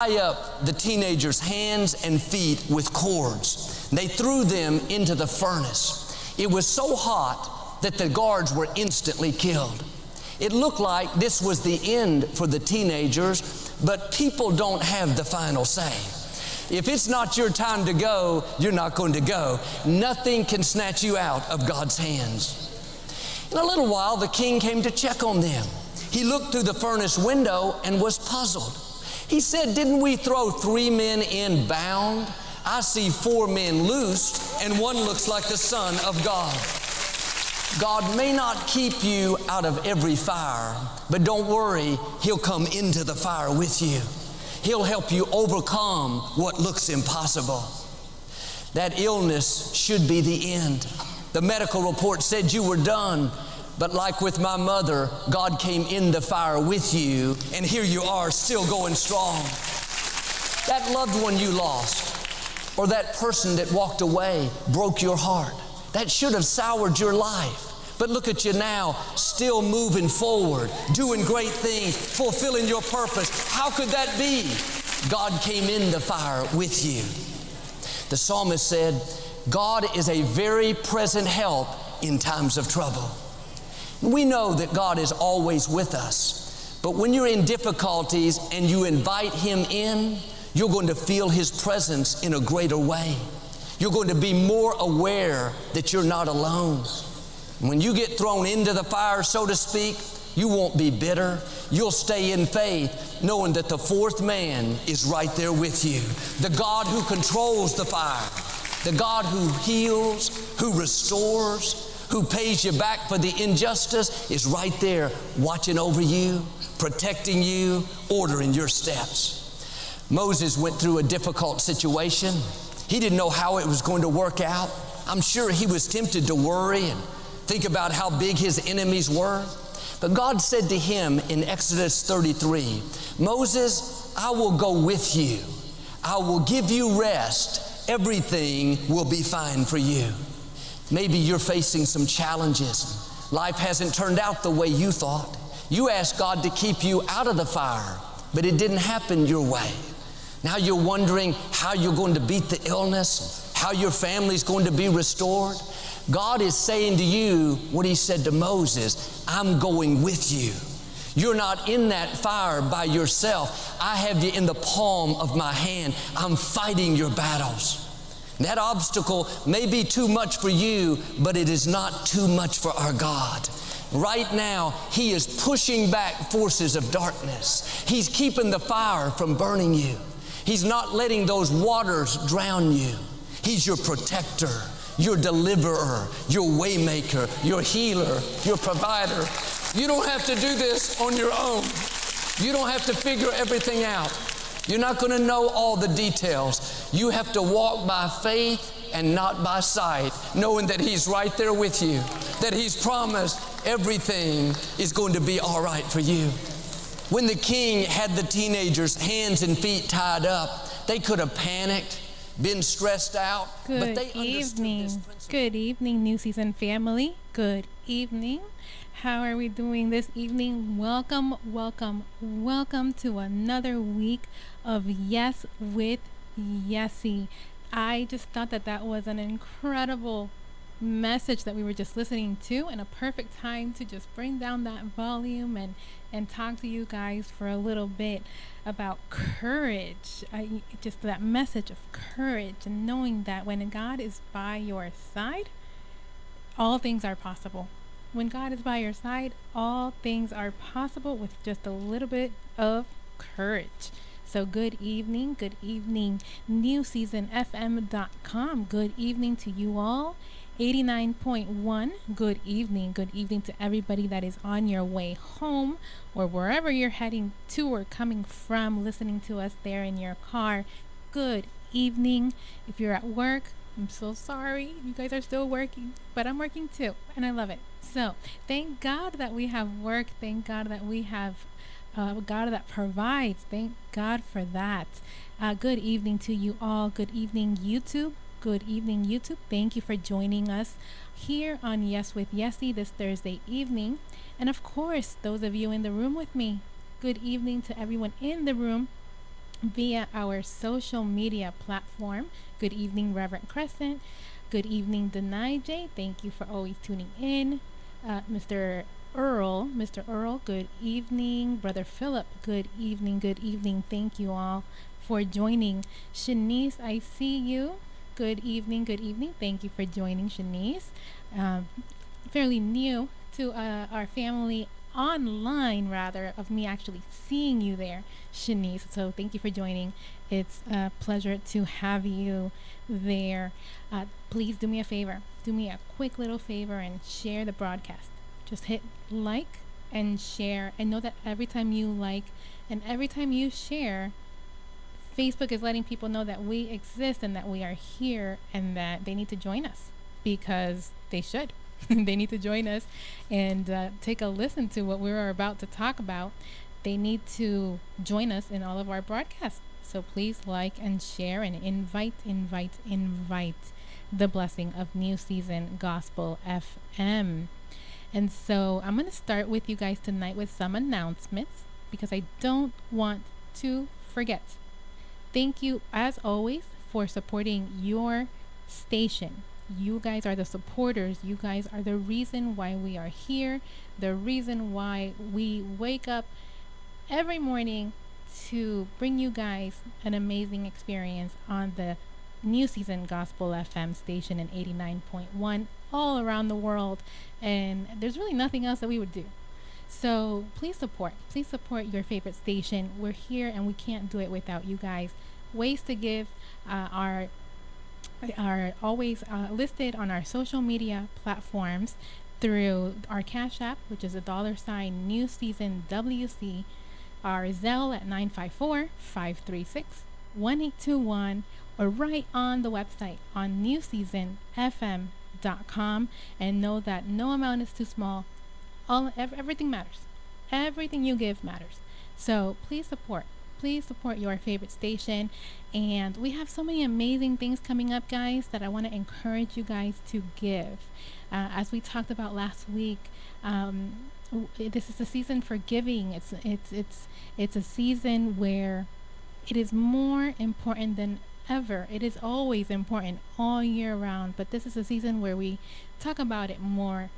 tie up the teenagers' hands and feet with cords. They threw them into the furnace. It was so hot that the guards were instantly killed. It looked like this was the end for the teenagers, but people don't have the final say. If it's not your time to go, you're not going to go. Nothing can snatch you out of God's hands. In a little while, the king came to check on them. He looked through the furnace window and was puzzled. He said, "Didn't we throw 3 men in bound? I see 4 men loosed, and one looks like the Son of God." God may not keep you out of every fire, but don't worry, He'll come into the fire with you. He'll help you overcome what looks impossible. That illness should be the end. The medical report said you were done, but like with my mother, God came in the fire with you, and here you are still going strong. That loved one you lost, or that person that walked away, broke your heart. That should have soured your life. But look at you now, still moving forward, doing great things, fulfilling your purpose. How could that be? God came in the fire with you. The psalmist said, God is a very present help in times of trouble. We know that God is always with us, but when you're in difficulties and you invite Him in, you're going to feel His presence in a greater way. You're going to be more aware that you're not alone. When you get thrown into the fire, so to speak, you won't be bitter. You'll stay in faith, knowing that the 4th man is right there with you. The God who controls the fire, the God who heals, who restores, who pays you back for the injustice is right there watching over you, protecting you, ordering your steps. Moses went through a difficult situation. He didn't know how it was going to work out. I'm sure he was tempted to worry and think about how big his enemies were. But God said to him in Exodus 33, "Moses, I will go with you. I will give you rest. Everything will be fine for you." Maybe you're facing some challenges. Life hasn't turned out the way you thought. You asked God to keep you out of the fire, but it didn't happen your way. Now you're wondering how you're going to beat the illness, how your family's going to be restored. God is saying to you what He said to Moses, "I'm going with you. You're not in that fire by yourself. I have you in the palm of my hand. I'm fighting your battles." That obstacle may be too much for you, but it is not too much for our God. Right now, He is pushing back forces of darkness. He's keeping the fire from burning you. He's not letting those waters drown you. He's your protector, your deliverer, your waymaker, your healer, your provider. You don't have to do this on your own. You don't have to figure everything out. You're not going to know all the details. You have to walk by faith and not by sight, knowing that He's right there with you, that He's promised everything is going to be all right for you. When the king had the teenagers' hands and feet tied up, they could have panicked, been stressed out, but they understood this principle. Good evening, New Season family. Good evening. How are we doing this evening? Welcome, welcome, welcome to another week of Yes with Yesse. I just thought that was an incredible message that we were just listening to, and a perfect time to just bring down that volume and talk to you guys for a little bit about courage. Just that message of courage, and knowing that when God is by your side, all things are possible. When God is by your side, all things are possible with just a little bit of courage. So good evening, newseasonfm.com. Good evening to you all. 89.1, good evening to everybody that is on your way home or wherever you're heading to or coming from, listening to us there in your car. Good evening. If you're at work, I'm so sorry. You guys are still working, but I'm working too, and I love it. So thank God that we have work. Thank God that we have God that provides. Thank God for that. Good evening to you all. Good evening, YouTube. Good evening, YouTube. Thank you for joining us here on Yes with Yesse this Thursday evening. And of course, those of you in the room with me, good evening to everyone in the room. via our social media platform. Good evening, Reverend Crescent. Good evening, Denai J. Thank you for always tuning in. Mr. Earl, good evening. Brother Philip, good evening, good evening. Thank you all for joining. Shanice, I see you. Good evening, good evening. Thank you for joining, Shanice. Um, Fairly new to our family online, rather, of me actually seeing you there, Shanice. So thank you for joining. It's a pleasure to have you there. Please do me a favor. Do me a quick little favor and share the broadcast. Just hit like and share, and know that every time you like and every time you share, Facebook is letting people know that we exist and that we are here and that they need to join us, because they should. They need to join us and take a listen to what we're about to talk about. They need to join us in all of our broadcasts. So please like and share and invite the blessing of New Season Gospel FM. And so I'm going to start with you guys tonight with some announcements, because I don't want to forget. Thank you, as always, for supporting your station. You guys are the supporters. You guys are the reason why we are here, the reason why we wake up every morning to bring you guys an amazing experience on the New Season Gospel FM station in 89.1 all around the world. And there's really nothing else that we would do. So please support your favorite station. We're here and we can't do it without you guys. Ways to give are always listed on our social media platforms through our Cash App, which is $, New Season WC, our Zelle at 954-536-1821, or right on the website on newseasonfm.com. And know that no amount is too small. Everything matters. Everything you give matters. So please support your favorite station. And we have so many amazing things coming up, guys, that I want to encourage you guys to give. As we talked about last week, this is a season for giving. It's a season where it is more important than ever. It is always important all year round, but this is a season where we talk about it more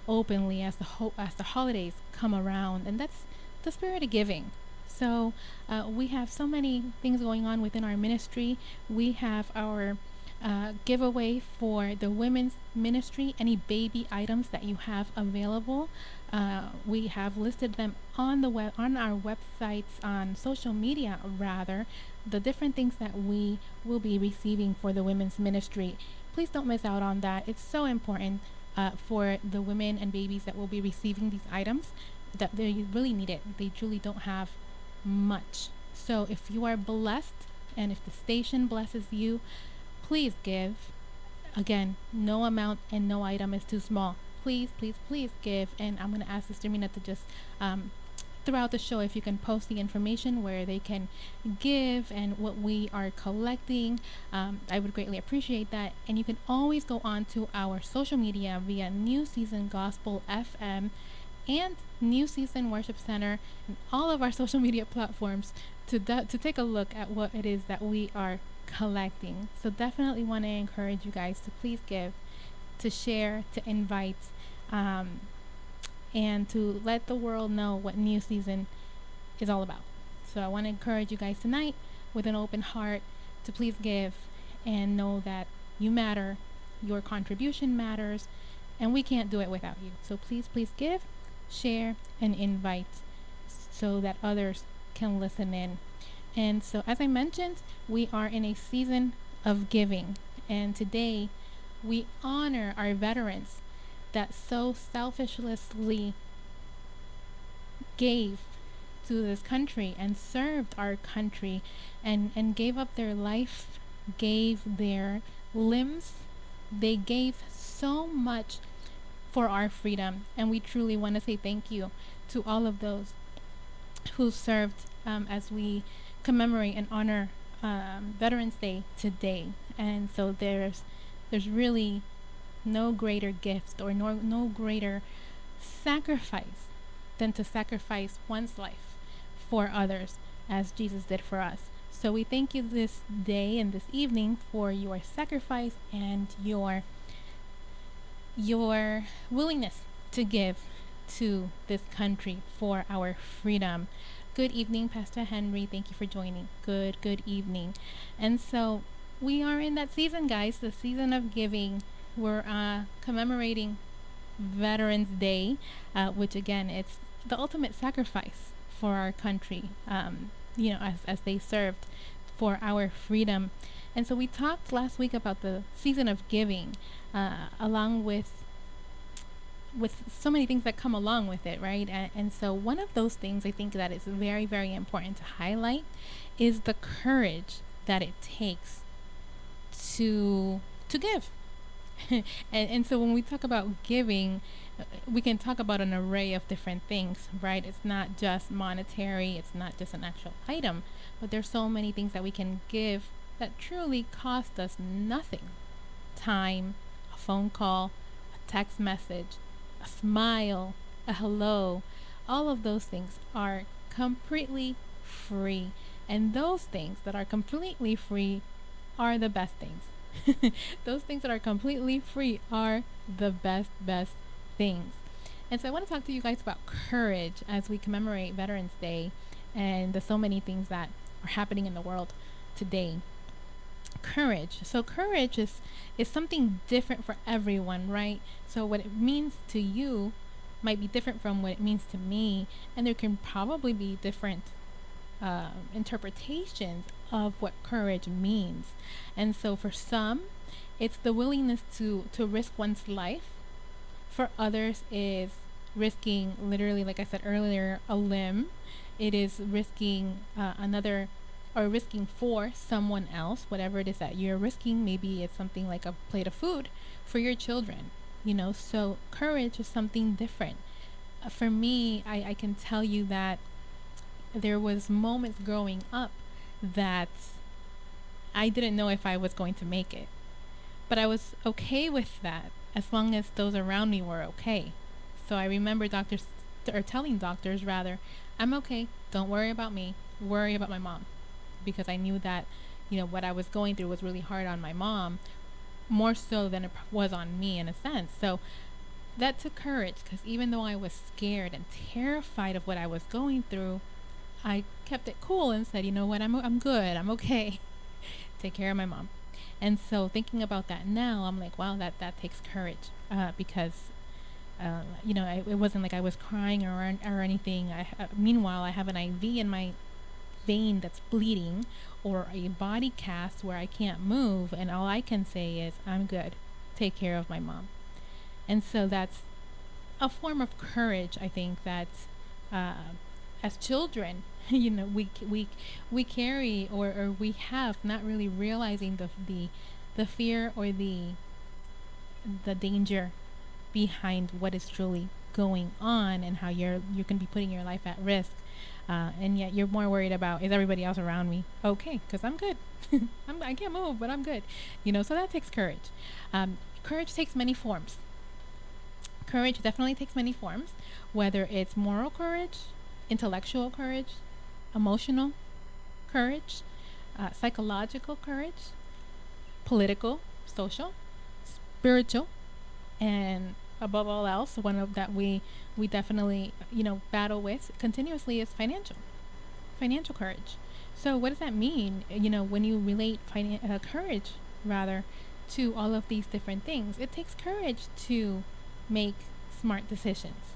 openly as the holidays come around, and that's the spirit of giving. So we have so many things going on within our ministry. We have our giveaway for the women's ministry. Any baby items that you have available, we have listed them on our websites, on social media rather, the different things that we will be receiving for the women's ministry. Please don't miss out on that. It's so important for the women and babies that will be receiving these items, that they really need it. They truly don't have much. So if you are blessed and if the station blesses you, please give. Again, no amount and no item is too small. Please give. And I'm going to ask Sister Mina to just throughout the show, if you can post the information where they can give and what we are collecting, I would greatly appreciate that. And you can always go on to our social media via New Season Gospel FM and New Season Worship Center and all of our social media platforms to take a look at what it is that we are collecting. So definitely want to encourage you guys to please give, to share, to invite, and to let the world know what New Season is all about. So I want to encourage you guys tonight with an open heart to please give and know that you matter, your contribution matters, and we can't do it without you. So please give, share, and invite so that others can listen in. And so, as I mentioned, we are in a season of giving, and today we honor our veterans that so selfishly gave to this country and served our country and gave up their life, gave their limbs. They gave so much for our freedom, and we truly want to say thank you to all of those who served as we commemorate and honor Veterans Day today. And so there's really no greater gift or no greater sacrifice than to sacrifice one's life for others, as Jesus did for us. So we thank you this day and this evening for your sacrifice and your willingness to give to this country for our freedom. Good evening, Pastor Henry. Thank you for joining. Good evening. And so we are in that season, guys, the season of giving. We're commemorating Veterans Day, which again, it's the ultimate sacrifice for our country, as they served for our freedom. And so we talked last week about the season of giving, along with so many things that come along with it, right? And so one of those things I think that is very, very important to highlight is the courage that it takes to give. and so when we talk about giving, we can talk about an array of different things, right? It's not just monetary, it's not just an actual item, but there's so many things that we can give that truly cost us nothing. Time, a phone call, a text message, a smile, a hello. All of those things are completely free. And those things that are completely free are the best things. Those things that are completely free are the best things. And so I want to talk to you guys about courage as we commemorate Veterans Day and the so many things that are happening in the world today. Courage. So courage is something different for everyone, right? So what it means to you might be different from what it means to me, and there can probably be different interpretations of what courage means. And so for some, it's the willingness to risk one's life. For others, is risking, literally, like I said earlier, a limb. It is risking risking for someone else, whatever it is that you're risking. Maybe it's something like a plate of food for your children, so courage is something different. For me, I can tell you that there was moments growing up that I didn't know if I was going to make it, but I was okay with that as long as those around me were okay. So I remember telling doctors rather, I'm okay, don't worry about me, worry about my mom. Because I knew that, what I was going through was really hard on my mom, more so than it was on me in a sense. So that took courage, because even though I was scared and terrified of what I was going through, I kept it cool and said, you know what, I'm good, I'm okay. Take care of my mom. And so thinking about that now, I'm like, wow, that takes courage, because it wasn't like I was crying or anything. Meanwhile, I have an IV in my vein that's bleeding, or a body cast where I can't move, and all I can say is, I'm good, take care of my mom. And so that's a form of courage, I think, that as children, we carry or we have, not really realizing the fear or the danger behind what is truly going on, and how you can be putting your life at risk. And yet you're more worried about, is everybody else around me okay? Because I'm good. I can't move, but I'm good. So that takes courage. Courage takes many forms. Courage definitely takes many forms, whether it's moral courage, intellectual courage, emotional courage, psychological courage, political, social, spiritual, and above all else, one of that we definitely battle with continuously is financial courage. So what does that mean, when you relate courage rather to all of these different things? It takes courage to make smart decisions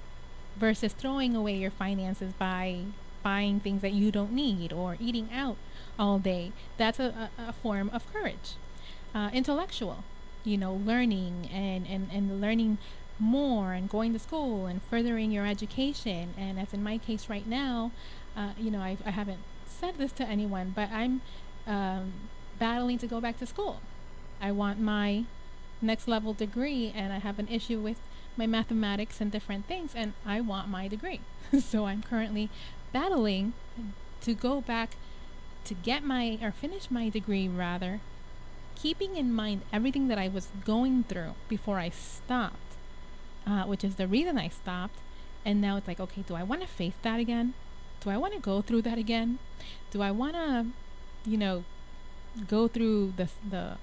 versus throwing away your finances by buying things that you don't need or eating out all day. That's a form of courage. Intellectual, learning and learning more and going to school and furthering your education. And as in my case right now, I haven't said this to anyone, but I'm battling to go back to school. I want my next level degree, and I have an issue with my mathematics and different things, and I want my degree. So I'm currently battling to go back to get finish my degree rather, keeping in mind everything that I was going through before I stopped, which is the reason I stopped. And now it's like, okay, do I want to face that again? Do I want to go through that again? Do I want to you know, go through the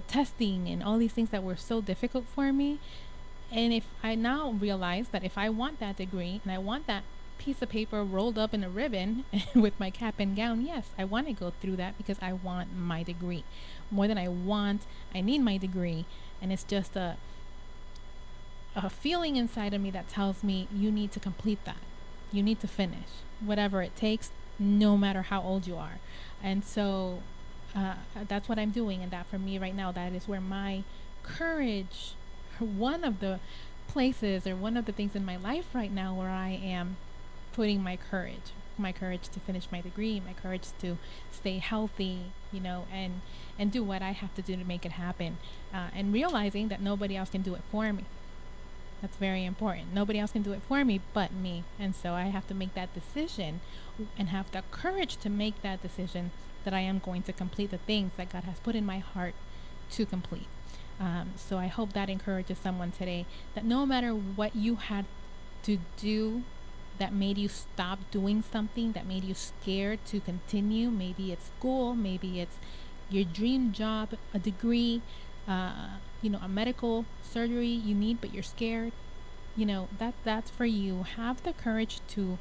testing and all these things that were so difficult for me. And if I now realize that if I want that degree and I want that piece of paper rolled up in a ribbon with my cap and gown, yes, I want to go through that because I want my degree. More than I need my degree. And it's just a feeling inside of me that tells me you need to complete that. You need to finish whatever it takes, no matter how old you are. And so that's what I'm doing. And that for me right now, that is where my courage, one of the places or one of the things in my life right now where I am putting my courage to finish my degree, my courage to stay healthy, and do what I have to do to make it happen. And realizing that nobody else can do it for me. That's very important. Nobody else can do it for me but me. And so I have to make that decision and have the courage to make that decision that I am going to complete the things that God has put in my heart to complete. So I hope that encourages someone today, that no matter what you had to do that made you stop doing something, that made you scared to continue, maybe it's school, maybe it's your dream job, a degree, a medical surgery you need but you're scared, that's for you. Have the courage to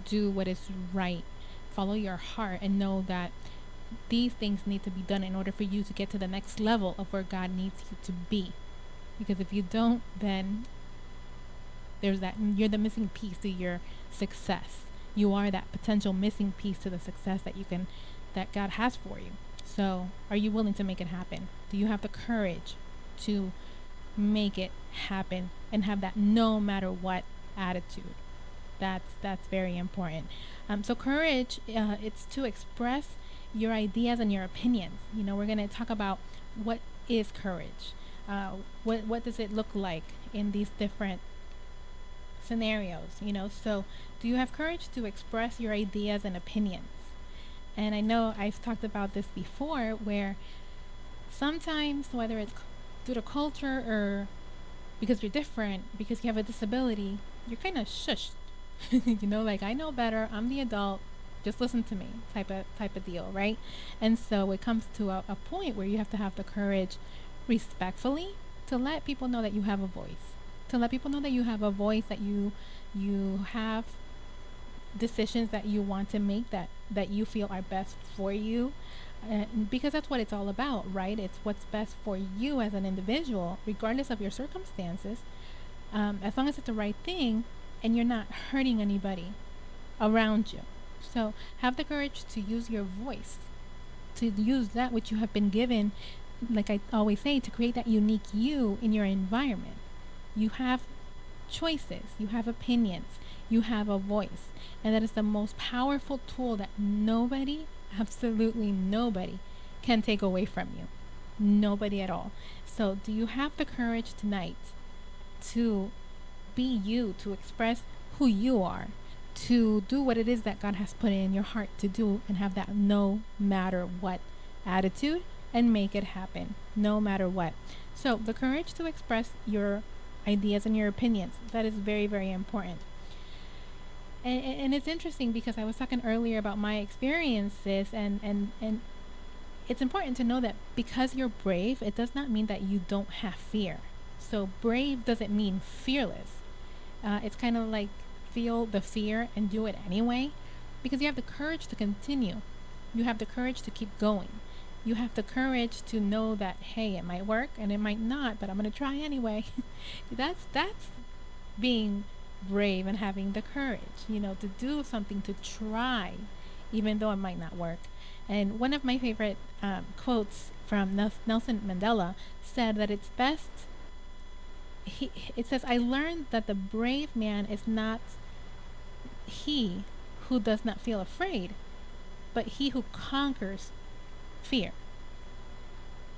do what is right. Follow your heart and know that these things need to be done in order for you to get to the next level of where God needs you to be. Because if you don't, then you're the missing piece to your success. You are that potential missing piece to the success that God has for you. So are you willing to make it happen? Do you have the courage to make it happen and have that no matter what attitude? That's very important. So courage, it's to express your ideas and your opinions. We're going to talk about what is courage. What does it look like in these different scenarios? So do you have courage to express your ideas and opinions? And I know I've talked about this before, where sometimes, whether it's due to culture or because you're different, because you have a disability, you're kind of shushed. Like, I know better, I'm the adult, just listen to me type of deal, right? And so it comes to a point where you have to have the courage respectfully to let people know that you have a voice. To let people know that you have a voice, that you have decisions that you want to make that you feel are best for you. Because that's what it's all about, right? It's what's best for you as an individual, regardless of your circumstances, as long as it's the right thing and you're not hurting anybody around you. So have the courage to use your voice, to use that which you have been given, like I always say, to create that unique you in your environment. You have choices, you have opinions, you have a voice, and that is the most powerful tool that nobody, absolutely nobody, can take away from you. Nobody at all. So do you have the courage tonight to be you, to express who you are, to do what it is that God has put in your heart to do, and have that no matter what attitude and make it happen no matter what? So the courage to express your ideas and your opinions, that is very, very important. And it's interesting because I was talking earlier about my experiences, and it's important to know that because you're brave, it does not mean that you don't have fear. So brave doesn't mean fearless. It's kind of like feel the fear and do it anyway, because you have the courage to continue. You have the courage to keep going. You have the courage to know that, hey, it might work and it might not, but I'm going to try anyway. That's being brave and having the courage, to do something, to try, even though it might not work. And one of my favorite quotes from Nelson Mandela said that it's best, it says, "I learned that the brave man is not he who does not feel afraid, but he who conquers fear."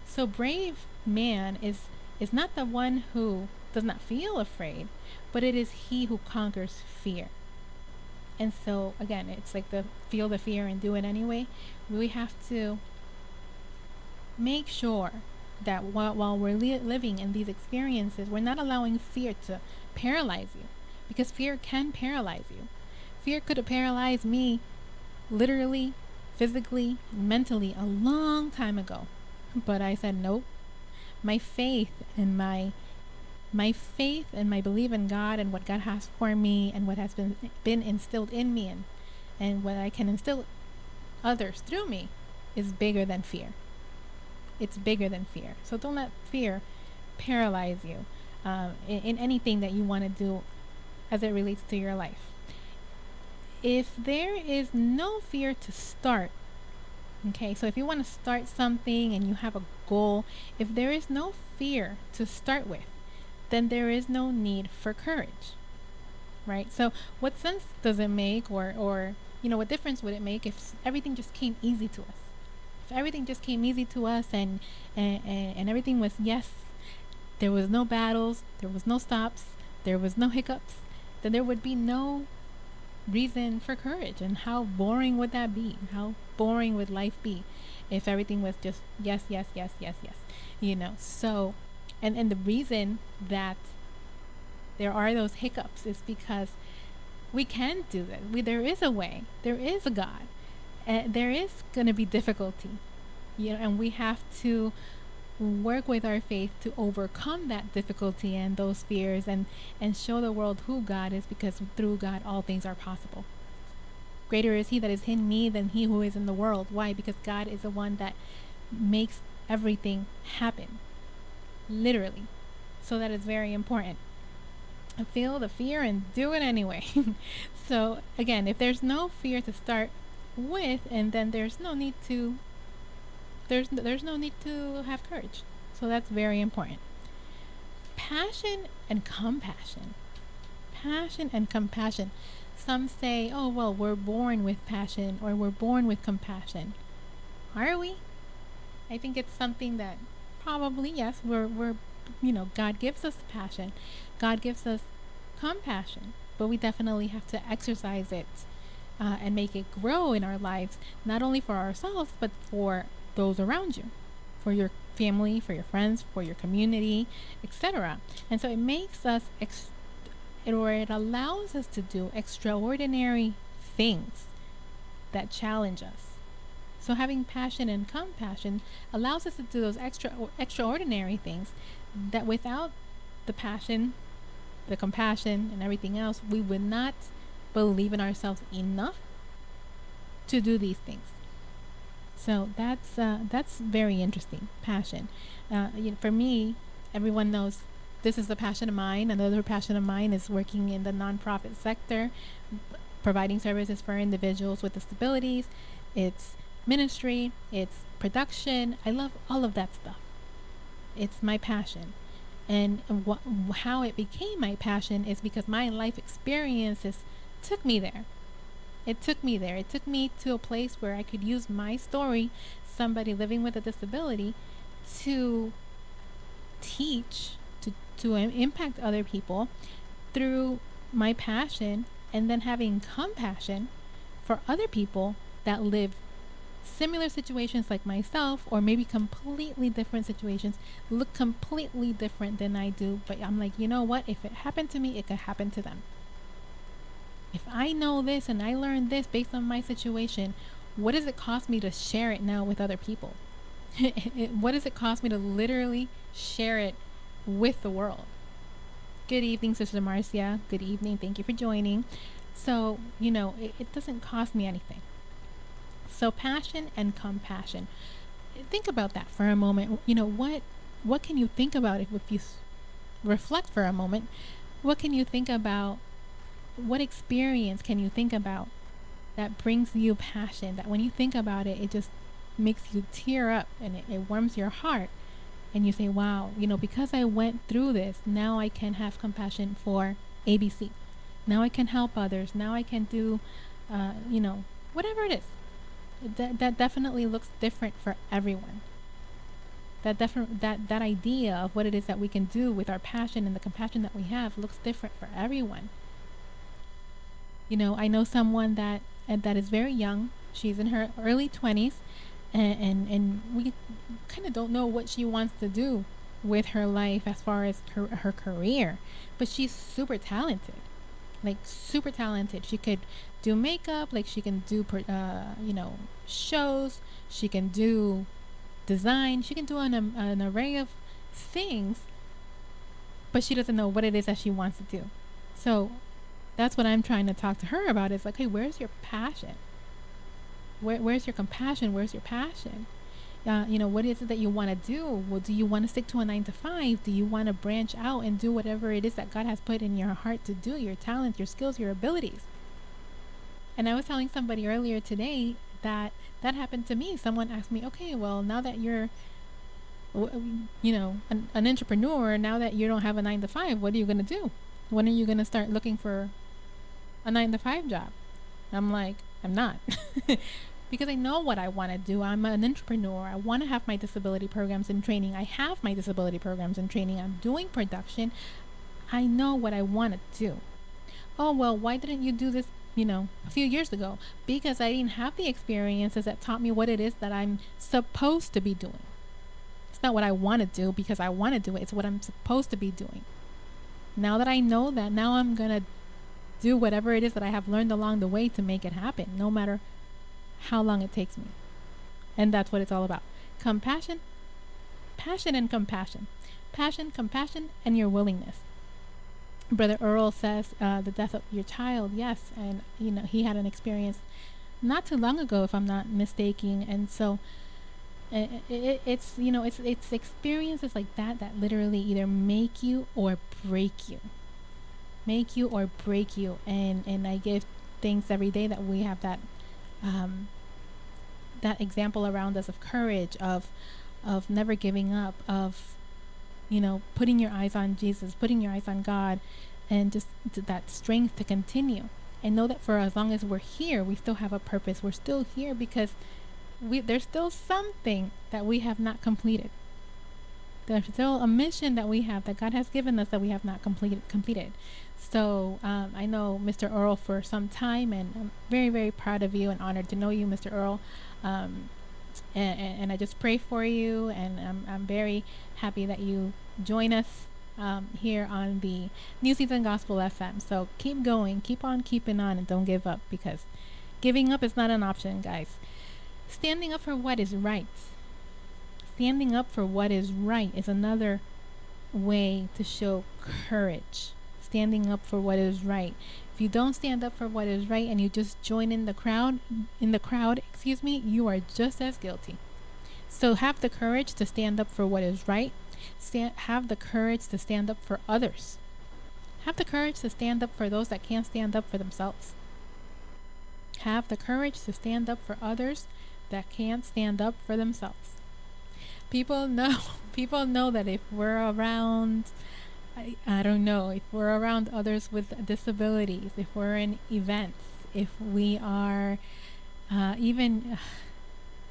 So brave man is not the one who does not feel afraid, but it is he who conquers fear. And so again, it's like feel the fear and do it anyway. We have to make sure that while we're living in these experiences, we're not allowing fear to paralyze you, because fear can paralyze you. Fear could have paralyzed me literally physically, mentally, a long time ago. But I said, nope. My faith and my faith and my belief in God and what God has for me and what has been instilled in me, and what I can instill others through me is bigger than fear. It's bigger than fear. So don't let fear paralyze you in anything that you want to do as it relates to your life. If there is no fear to start, okay, so if you want to start something and you have a goal, if there is no fear to start with, then there is no need for courage, right? So what sense does it make, or what difference would it make if everything just came easy to us? If everything just came easy to us and everything was yes, there was no battles, there was no stops, there was no hiccups, then there would be no reason for courage. And how boring would that be? How boring would life be if everything was just yes, yes, yes, yes, yes? So and the reason that there are those hiccups is because we can do that. There is a way. There is a God. There is going to be difficulty, and we have to work with our faith to overcome that difficulty and those fears, and show the world who God is, because through God all things are possible. Greater is he that is in me than he who is in the world. Why? Because God is the one that makes everything happen, literally. So that is very important. Feel the fear and do it anyway. So again, if there's no fear to start with, and then there's no need to have courage. So that's very important. Passion and compassion. Passion and compassion. Some say, oh, well, we're born with passion, or we're born with compassion. Are we? I think it's something that probably, yes, we're God gives us passion. God gives us compassion, but we definitely have to exercise it and make it grow in our lives, not only for ourselves, but for those around you, for your family, for your friends, for your community, etc. And so it makes us it allows us to do extraordinary things that challenge us. So having passion and compassion allows us to do those extraordinary things that without the passion, the compassion, and everything else, we would not believe in ourselves enough to do these things. So that's very interesting. Passion. For me, everyone knows this is a passion of mine. Another passion of mine is working in the nonprofit sector, providing services for individuals with disabilities. It's ministry. It's production. I love all of that stuff. It's my passion. And how it became my passion is because my life experiences took me there. It took me there. It took me to a place where I could use my story, somebody living with a disability, to teach, to impact other people through my passion, and then having compassion for other people that live similar situations like myself, or maybe completely different situations, look completely different than I do. But I'm like, you know what? If it happened to me, it could happen to them. If I know this and I learned this based on my situation, what does it cost me to share it now with other people? What does it cost me to literally share it with the world? Good evening, Sister Marcia. Good evening. Thank you for joining. So, it doesn't cost me anything. So passion and compassion. Think about that for a moment. What can you think about if you reflect for a moment? What can you think about? What experience can you think about that brings you passion, that when you think about it, it just makes you tear up, and it warms your heart, and you say, wow, because I went through this, now I can have compassion for ABC. Now I can help others. Now I can do, whatever it is. That definitely looks different for everyone. That idea of what it is that we can do with our passion and the compassion that we have looks different for everyone. I know someone that is very young. She's in her early 20s, and we kind of don't know what she wants to do with her life as far as her career, but she's super talented. like super talented. She could do makeup, like she can do, shows. She can do design. She can do an array of things, but she doesn't know what it is that she wants to do. So that's what I'm trying to talk to her about. Is like, hey, where's your passion? Where's your compassion? Where's your passion? What is it that you want to do? Well, do you want to stick to a 9 to 5? Do you want to branch out and do whatever it is that God has put in your heart to do, your talent, your skills, your abilities? And I was telling somebody earlier today that happened to me. Someone asked me, okay, well, now that you're, an entrepreneur, now that you don't have a 9 to 5, what are you going to do? When are you going to start looking for a 9 to 5 job? I'm like, I'm not. Because I know what I want to do. I'm an entrepreneur. I want to have my disability programs and training. I have my disability programs and training. I'm doing production. I know what I want to do. Oh, well, why didn't you do this, a few years ago? Because I didn't have the experiences that taught me what it is that I'm supposed to be doing. It's not what I want to do because I want to do it. It's what I'm supposed to be doing. Now that I know that, now I'm going to do whatever it is that I have learned along the way to make it happen, no matter how long it takes me. And that's what it's all about. Compassion, passion, and compassion. Passion, compassion, and your willingness. Brother Earl says the death of your child, yes, and he had an experience not too long ago, if I'm not mistaken, and so it's experiences like that literally either make you or break you, and I give thanks every day that we have that example around us of courage, of never giving up, of putting your eyes on Jesus, putting your eyes on God, and just that strength to continue and know that for as long as we're here, we still have a purpose. We're still here because there's still something that we have not completed. There's still a mission that we have, that God has given us, that we have not completed. So I know Mr. Earl for some time, and I'm very, very proud of you and honored to know you, Mr. Earl. And I just pray for you, and I'm very happy that you join us here on the New Season Gospel FM. So keep going, keep on keeping on, and don't give up, because giving up is not an option, guys. Standing up for what is right. Standing up for what is right is another way to show courage. Standing up for what is right. If you don't stand up for what is right and you just join in the crowd, you are just as guilty. So have the courage to stand up for what is right. Have the courage to stand up for others. Have the courage to stand up for those that can't stand up for themselves. Have the courage to stand up for others that can't stand up for themselves. People know that if we're around, I don't know, if we're around others with disabilities, if we're in events, if we are even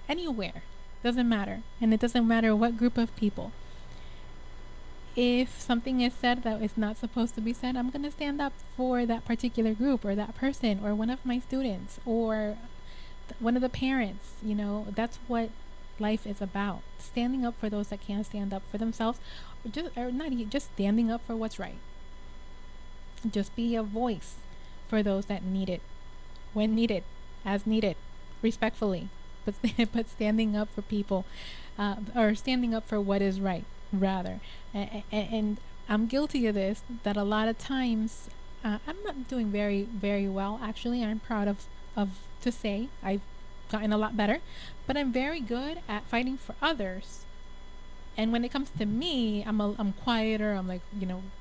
anywhere, doesn't matter. And it doesn't matter what group of people. If something is said that is not supposed to be said, I'm going to stand up for that particular group or that person or one of my students or one of the parents. That's what life is about. Standing up for those that can't stand up for themselves, just standing up for what's right. Just be a voice for those that need it, when needed, as needed, respectfully, but standing up for people, or standing up for what is right, rather. And I'm guilty of this, that a lot of times I'm not doing very, very well. Actually, I'm proud of to say I've gotten a lot better, but I'm very good at fighting for others. And when it comes to me, I'm quieter. I'm like,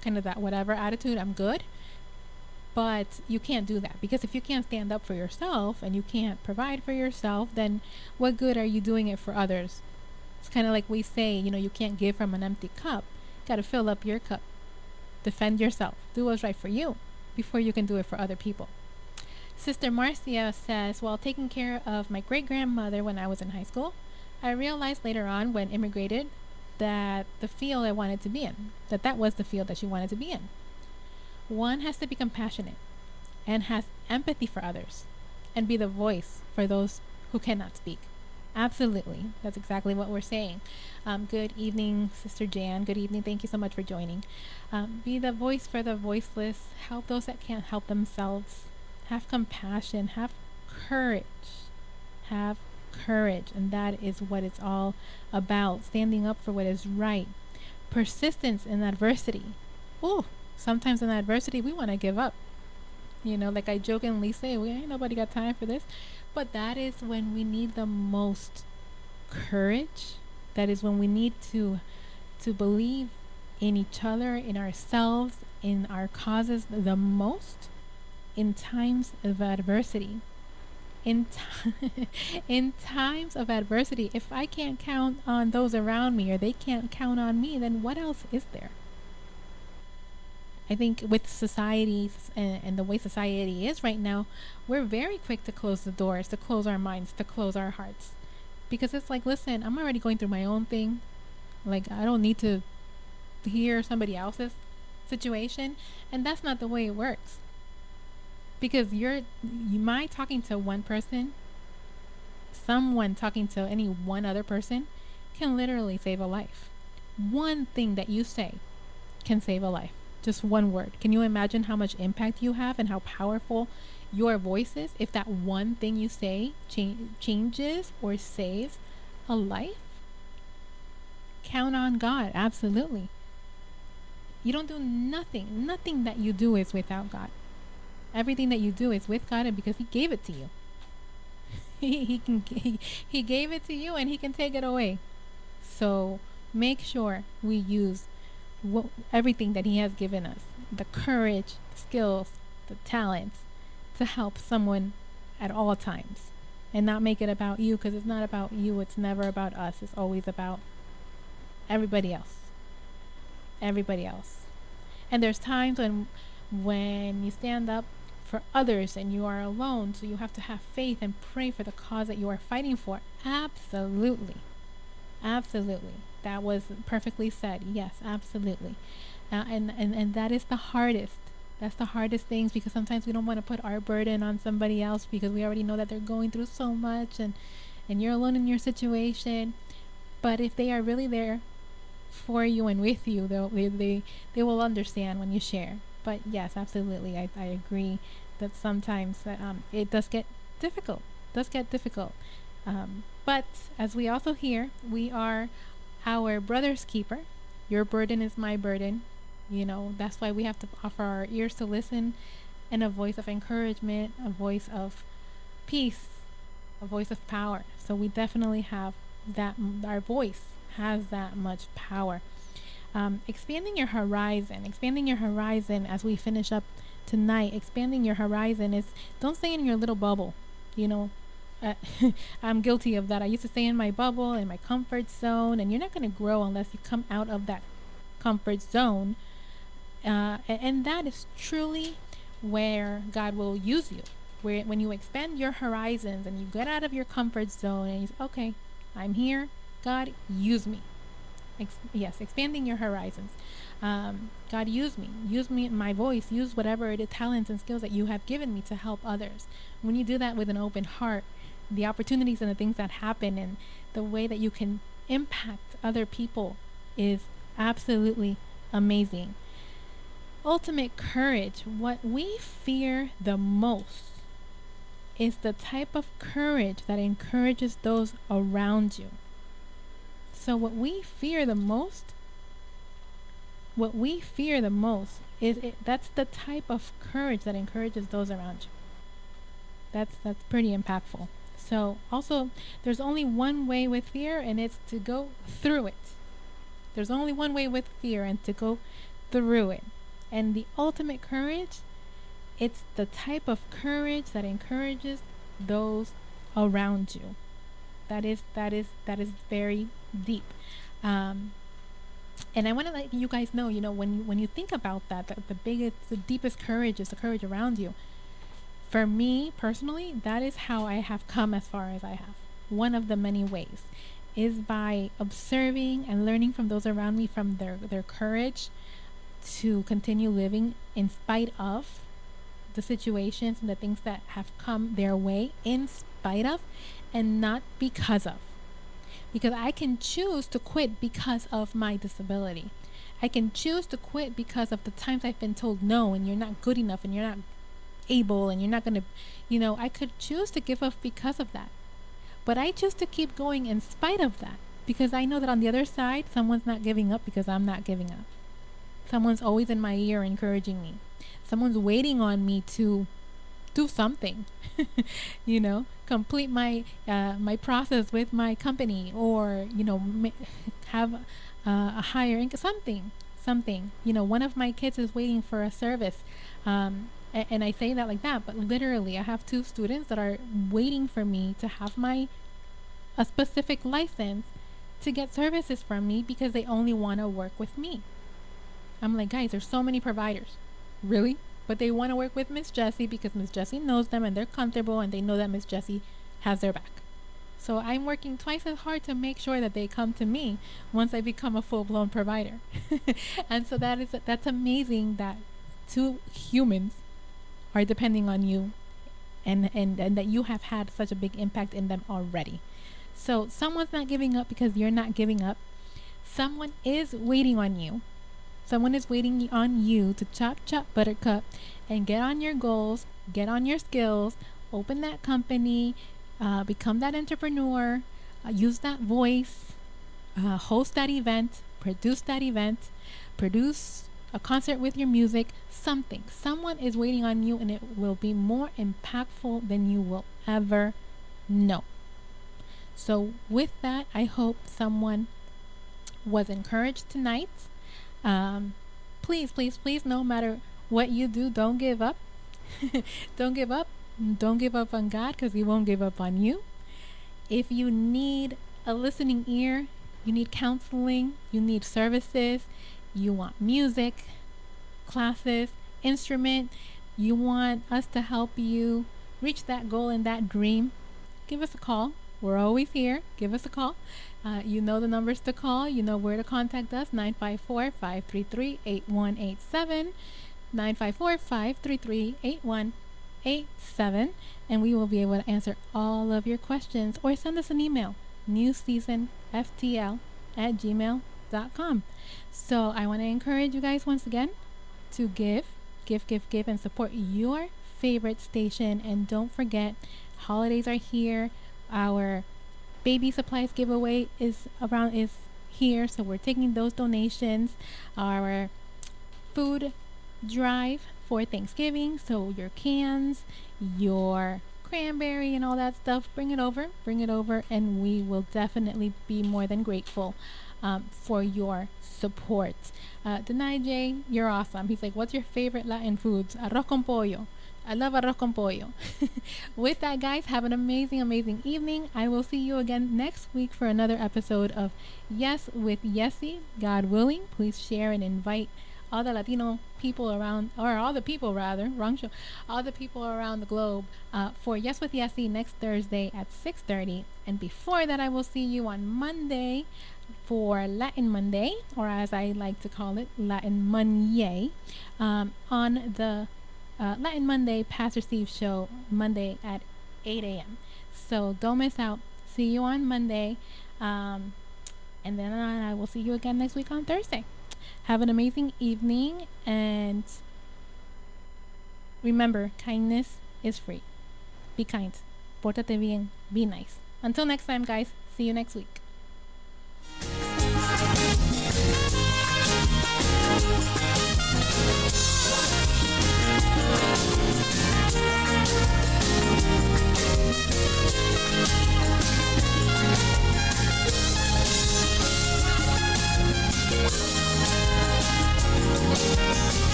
kind of that whatever attitude. I'm good. But you can't do that, because if you can't stand up for yourself and you can't provide for yourself, then what good are you doing it for others? It's kind of like we say, you can't give from an empty cup. You got to fill up your cup. Defend yourself. Do what's right for you before you can do it for other people. Sister Marcia says, while taking care of my great-grandmother when I was in high school, I realized later on when immigrated that the field I wanted to be in, that was the field that she wanted to be in. One has to be compassionate and has empathy for others and be the voice for those who cannot speak. Absolutely. That's exactly what we're saying. Good evening, Sister Jan. Good evening. Thank you so much for joining. Be the voice for the voiceless. Help those that can't help themselves. Have compassion. Have courage. Have courage. And that is what it's all about. Standing up for what is right. Persistence in adversity. Oh, sometimes in adversity, we want to give up. Like I jokingly say, we ain't nobody got time for this. But that is when we need the most courage. That is when we need to believe in each other, in ourselves, in our causes the most in times of adversity. In times of adversity, if I can't count on those around me or they can't count on me, then what else is there? I think with society and the way society is right now, we're very quick to close the doors, to close our minds, to close our hearts. Because it's like, listen, I'm already going through my own thing. Like, I don't need to hear somebody else's situation. And that's not the way it works. Because you might talking to one person, someone talking to any one other person can literally save a life. One thing that you say can save a life. Just one word. Can you imagine how much impact you have and how powerful your voice is if that one thing you say changes or saves a life? Count on God. Absolutely. You don't do nothing. Nothing that you do is without God. Everything that you do is with God, and because He gave it to you. He gave it to you, and He can take it away. So make sure we use everything that He has given us, the courage, the skills, the talents, to help someone at all times, and not make it about you, because it's not about you. It's never about us. It's always about everybody else. Everybody else. And there's times when you stand up for others and you are alone, so you have to have faith and pray for the cause that you are fighting for. Absolutely. Absolutely. That was perfectly said. Yes, absolutely. And that is the hardest. That's the hardest things, because sometimes we don't want to put our burden on somebody else because we already know that they're going through so much, and you're alone in your situation. But if they are really there for you and with you, they will understand when you share. But yes, absolutely, I agree that sometimes it does get difficult. But as we also hear, we are our brother's keeper. Your burden is my burden. That's why we have to offer our ears to listen, and a voice of encouragement, a voice of peace, a voice of power. So we definitely have that. Our voice has that much power. Expanding your horizon as we finish up tonight. Expanding your horizon is, don't stay in your little bubble. I'm guilty of that. I used to stay in my bubble, in my comfort zone, and you're not going to grow unless you come out of that comfort zone. And that is truly where God will use you. When you expand your horizons and you get out of your comfort zone and you say, okay, I'm here, God, use me. Expanding your horizons. God, use me, my voice, use whatever the talents and skills that you have given me to help others. When you do that with an open heart, the opportunities and the things that happen and the way that you can impact other people is absolutely amazing. Ultimate courage. What we fear the most is the type of courage that encourages those around you. So what we fear the most is that's the type of courage that encourages those around you. That's pretty impactful. So also, there's only one way with fear, and it's to go through it. There's only one way with fear, and to go through it. And the ultimate courage, it's the type of courage that encourages those around you. That is very deep. And I want to let you guys know, when you think about that, the deepest courage is the courage around you. For me personally, that is how I have come as far as I have. One of the many ways is by observing and learning from those around me, from their courage to continue living in spite of the situations and the things that have come their way, in spite of, and not because of. Because I can choose to quit because of my disability. I can choose to quit because of the times I've been told no, and you're not good enough, and you're not able, and you're not going to, I could choose to give up because of that. But I choose to keep going in spite of that, because I know that on the other side, someone's not giving up because I'm not giving up. Someone's always in my ear encouraging me. Someone's waiting on me to do something, complete my my process with my company, or have a higher income, something. One of my kids is waiting for a service, and I say that like that, but literally I have 2 students that are waiting for me to have a specific license to get services from me, because they only want to work with me. I'm like, guys, there's so many providers, really? But they want to work with Miss Jessie because Miss Jessie knows them and they're comfortable, and they know that Miss Jessie has their back. So I'm working twice as hard to make sure that they come to me once I become a full-blown provider. And so that's amazing that 2 humans are depending on you, and that you have had such a big impact in them already. So someone's not giving up because you're not giving up. Someone is waiting on you. Someone is waiting on you to chop buttercup and get on your goals, get on your skills, open that company, become that entrepreneur, use that voice, host that event, produce a concert with your music, something. Someone is waiting on you, and it will be more impactful than you will ever know. So with that, I hope someone was encouraged tonight. Please, no matter what you do, don't give up. Don't give up. Don't give up on God, because He won't give up on you. If you need a listening ear, you need counseling, you need services, you want music, classes, instrument, you want us to help you reach that goal and that dream, give us a call. We're always here. Give us a call. You know the numbers to call. You know where to contact us. 954-533-8187. 954-533-8187. And we will be able to answer all of your questions, or send us an email. newseasonftl@gmail.com. So I want to encourage you guys once again to give, and support your favorite station. And don't forget, holidays are here. Our baby supplies giveaway is here, so we're taking those donations. Our food drive for Thanksgiving, so your cans, your cranberry, and all that stuff, bring it over, and we will definitely be more than grateful for your support. Denai J, you're awesome. He's like, what's your favorite Latin foods? Arroz con pollo. I love arroz con pollo. With that, guys, have an amazing evening. I will see you again next week for another episode of Yes with Yesse. God willing, please share and invite all the Latino people around, or all the people rather, wrong show, all the people around the globe for Yes with Yesse next Thursday at 6:30. And before that, I will see you on Monday for Latin Monday, or as I like to call it, Latin Monday, on the Latin Monday Pastor Steve show, Monday at 8 a.m. So don't miss out. See you on Monday. And then I will see you again next week on Thursday. Have an amazing evening. And remember, kindness is free. Be kind. Pórtate bien. Be nice. Until next time, guys. See you next week.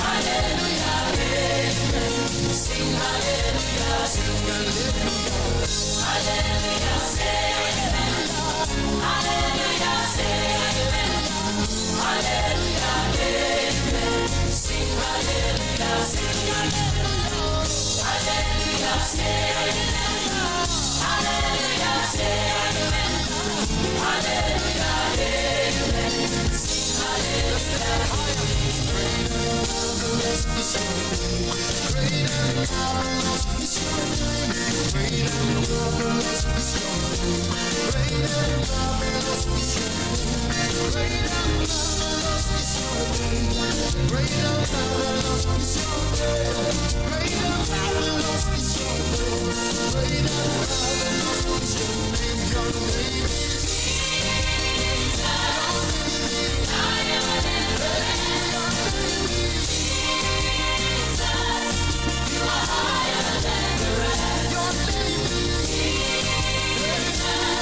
Hallelujah, amen. Sing hallelujah. Great